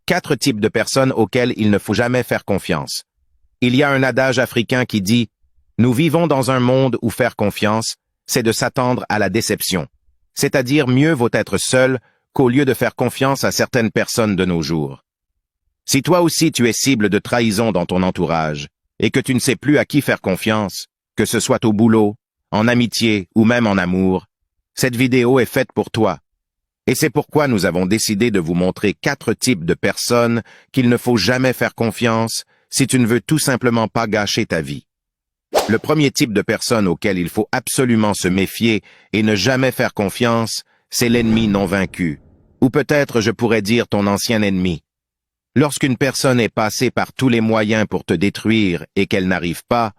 4 types de personnes auxquelles il ne faut jamais faire confiance. Il y a un adage africain qui dit « Nous vivons dans un monde où faire confiance, c'est de s'attendre à la déception. » C'est-à-dire mieux vaut être seul qu'au lieu de faire confiance à certaines personnes de nos jours. Si toi aussi tu es cible de trahison dans ton entourage et que tu ne sais plus à qui faire confiance, que ce soit au boulot, en amitié ou même en amour, cette vidéo est faite pour toi. Et c'est pourquoi nous avons décidé de vous montrer 4 types de personnes qu'il ne faut jamais faire confiance si tu ne veux tout simplement pas gâcher ta vie. Le premier type de personne auquel il faut absolument se méfier et ne jamais faire confiance, c'est l'ennemi non vaincu, ou peut-être je pourrais dire ton ancien ennemi. Lorsqu'une personne est passée par tous les moyens pour te détruire et qu'elle n'arrive pas,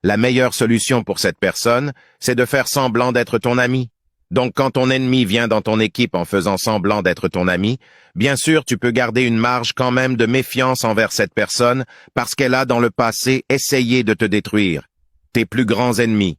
la meilleure solution pour cette personne, c'est de faire semblant d'être ton ami. Donc quand ton ennemi vient dans ton équipe en faisant semblant d'être ton ami, bien sûr tu peux garder une marge quand même de méfiance envers cette personne parce qu'elle a dans le passé essayé de te détruire. Tes plus grands ennemis.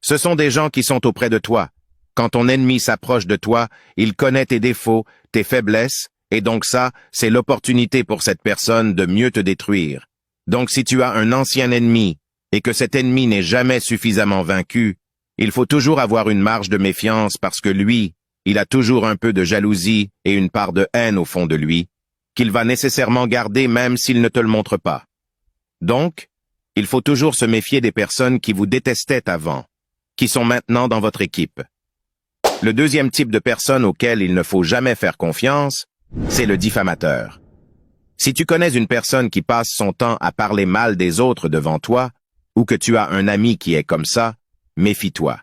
Ce sont des gens qui sont auprès de toi. Quand ton ennemi s'approche de toi, il connaît tes défauts, tes faiblesses, et donc ça, c'est l'opportunité pour cette personne de mieux te détruire. Donc si tu as un ancien ennemi et que cet ennemi n'est jamais suffisamment vaincu, il faut toujours avoir une marge de méfiance parce que lui, il a toujours un peu de jalousie et une part de haine au fond de lui, qu'il va nécessairement garder même s'il ne te le montre pas. Donc, il faut toujours se méfier des personnes qui vous détestaient avant, qui sont maintenant dans votre équipe. Le deuxième type de personne auquel il ne faut jamais faire confiance, c'est le diffamateur. Si tu connais une personne qui passe son temps à parler mal des autres devant toi, ou que tu as un ami qui est comme ça, méfie-toi.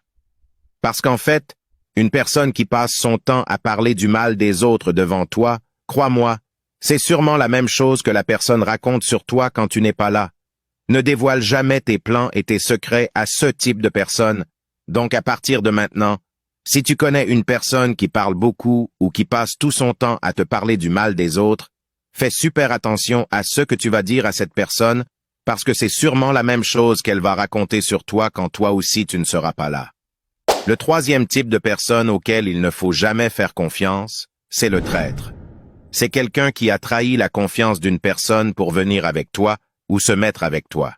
Parce qu'en fait, une personne qui passe son temps à parler du mal des autres devant toi, crois-moi, c'est sûrement la même chose que la personne raconte sur toi quand tu n'es pas là. Ne dévoile jamais tes plans et tes secrets à ce type de personne. Donc à partir de maintenant, si tu connais une personne qui parle beaucoup ou qui passe tout son temps à te parler du mal des autres, fais super attention à ce que tu vas dire à cette personne parce que c'est sûrement la même chose qu'elle va raconter sur toi quand toi aussi tu ne seras pas là. Le troisième type de personne auquel il ne faut jamais faire confiance, c'est le traître. C'est quelqu'un qui a trahi la confiance d'une personne pour venir avec toi ou se mettre avec toi.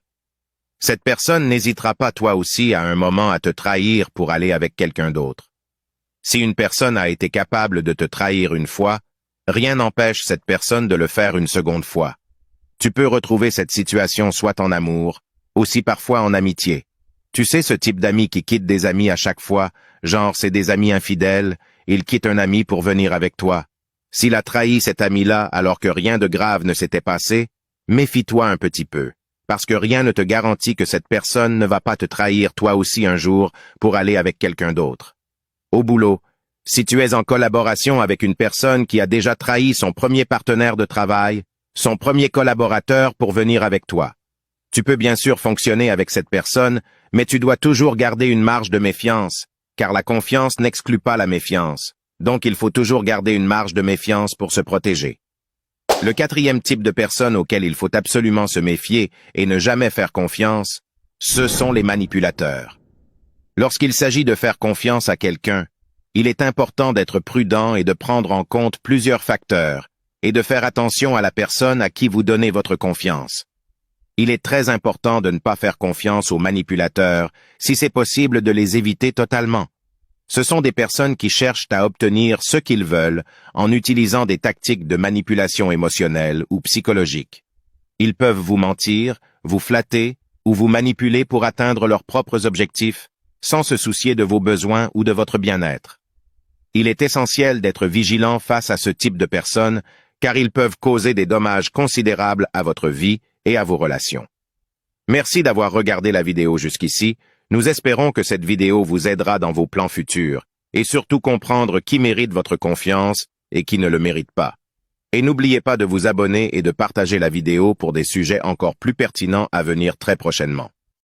Cette personne n'hésitera pas toi aussi à un moment à te trahir pour aller avec quelqu'un d'autre. Si une personne a été capable de te trahir une fois, rien n'empêche cette personne de le faire une seconde fois. Tu peux retrouver cette situation soit en amour, aussi parfois en amitié. Tu sais ce type d'amis qui quitte des amis à chaque fois, genre c'est des amis infidèles, il quitte un ami pour venir avec toi. S'il a trahi cet ami-là alors que rien de grave ne s'était passé, méfie-toi un petit peu, parce que rien ne te garantit que cette personne ne va pas te trahir toi aussi un jour pour aller avec quelqu'un d'autre. Au boulot, si tu es en collaboration avec une personne qui a déjà trahi son premier partenaire de travail, son premier collaborateur pour venir avec toi. Tu peux bien sûr fonctionner avec cette personne, mais tu dois toujours garder une marge de méfiance, car la confiance n'exclut pas la méfiance. Donc il faut toujours garder une marge de méfiance pour se protéger. Le quatrième type de personne auquel il faut absolument se méfier et ne jamais faire confiance, ce sont les manipulateurs. Lorsqu'il s'agit de faire confiance à quelqu'un, il est important d'être prudent et de prendre en compte plusieurs facteurs, et de faire attention à la personne à qui vous donnez votre confiance. Il est très important de ne pas faire confiance aux manipulateurs, si c'est possible de les éviter totalement. Ce sont des personnes qui cherchent à obtenir ce qu'ils veulent en utilisant des tactiques de manipulation émotionnelle ou psychologique. Ils peuvent vous mentir, vous flatter ou vous manipuler pour atteindre leurs propres objectifs, sans se soucier de vos besoins ou de votre bien-être. Il est essentiel d'être vigilant face à ce type de personnes, car ils peuvent causer des dommages considérables à votre vie et à vos relations. Merci d'avoir regardé la vidéo jusqu'ici. Nous espérons que cette vidéo vous aidera dans vos plans futurs, et surtout comprendre qui mérite votre confiance et qui ne le mérite pas. Et n'oubliez pas de vous abonner et de partager la vidéo pour des sujets encore plus pertinents à venir très prochainement.